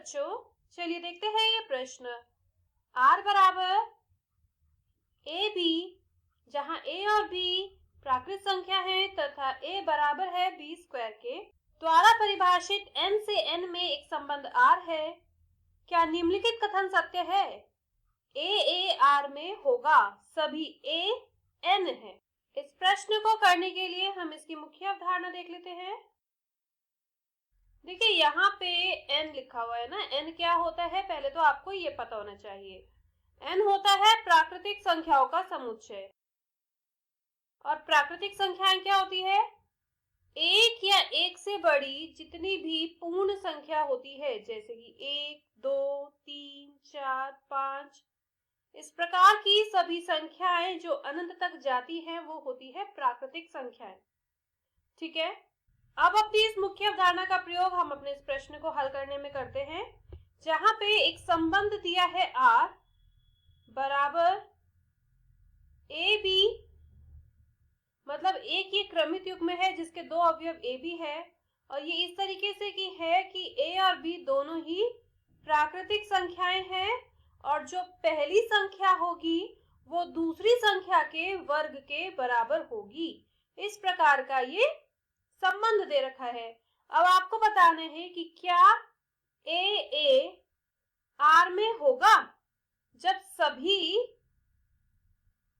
बच्चों, चलिए देखते हैं ये प्रश्न। r बराबर ए बी, जहां a और b प्राकृत संख्या है तथा a बराबर है b स्क्वायर के, द्वारा परिभाषित n से n में एक संबंध r है। क्या निम्नलिखित कथन सत्य है? a r में होगा, सभी a n है। इस प्रश्न को करने के लिए हम इसकी मुख्य अवधारणा देख लेते हैं। देखिए यहाँ पे n लिखा हुआ है ना, n क्या होता है पहले तो आपको ये पता होना चाहिए। n होता है प्राकृतिक संख्याओं का समुच्चय। और प्राकृतिक संख्याएं क्या होती है? एक या एक से बड़ी जितनी भी पूर्ण संख्या होती है, जैसे कि 1, 2, 3, 4, 5, इस प्रकार की सभी संख्याएं जो अनंत तक जाती हैं वो होती है प्राकृतिक संख्याएं। ठीक है, अब अपनी इस मुख्य अवधारणा का प्रयोग हम अपने इस प्रश्न को हल करने में करते हैं, जहां पे एक संबंध दिया है r बराबर ए बी, मतलब एक ये क्रमित युग्म है जिसके दो अवयव ए बी है, और ये इस तरीके से की है कि a और b दोनों ही प्राकृतिक संख्याएं हैं, और जो पहली संख्या होगी वो दूसरी संख्या के वर्ग के बराबर होगी। इस प्रकार का ये संबंध दे रखा है। अब आपको बताना है कि क्या a r में होगा जब सभी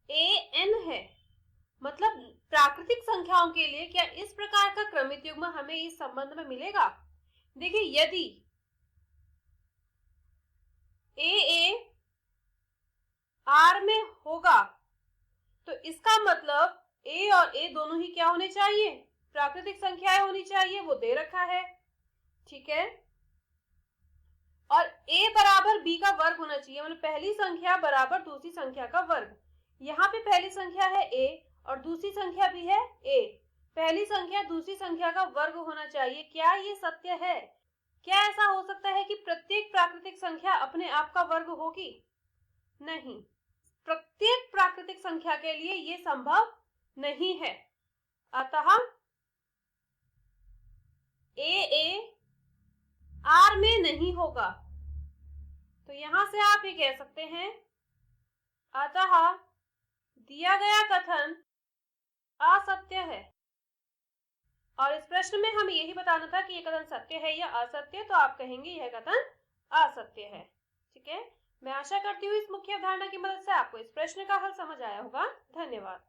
a n है, मतलब प्राकृतिक संख्याओं के लिए क्या इस प्रकार का क्रमित युग्म हमें इस संबंध में मिलेगा? देखिए, यदि a r में होगा तो इसका मतलब a और a दोनों ही क्या होने चाहिए? प्राकृतिक संख्याएं होनी चाहिए, वो दे रखा है। ठीक है, और a बराबर b का वर्ग होना चाहिए, मतलब पहली संख्या बराबर दूसरी संख्या का वर्ग। यहाँ पे पहली संख्या है a और दूसरी संख्या भी है a, पहली संख्या दूसरी संख्या का वर्ग होना चाहिए। क्या ये सत्य है? क्या ऐसा हो सकता है कि प्रत्येक प्राकृतिक संख्या अपने आप का वर्ग होगी? नहीं, प्रत्येक प्राकृतिक संख्या के लिए ये संभव नहीं है। अतः a r में नहीं होगा। तो यहां से आप ये कह सकते हैं, अतः दिया गया कथन असत्य है। और इस प्रश्न में हमें यही बताना था कि यह कथन सत्य है या असत्य, तो आप कहेंगे यह कथन असत्य है। ठीक है, मैं आशा करती हूँ इस मुख्य अवधारणा की मदद से आपको इस प्रश्न का हल समझ आया होगा। धन्यवाद।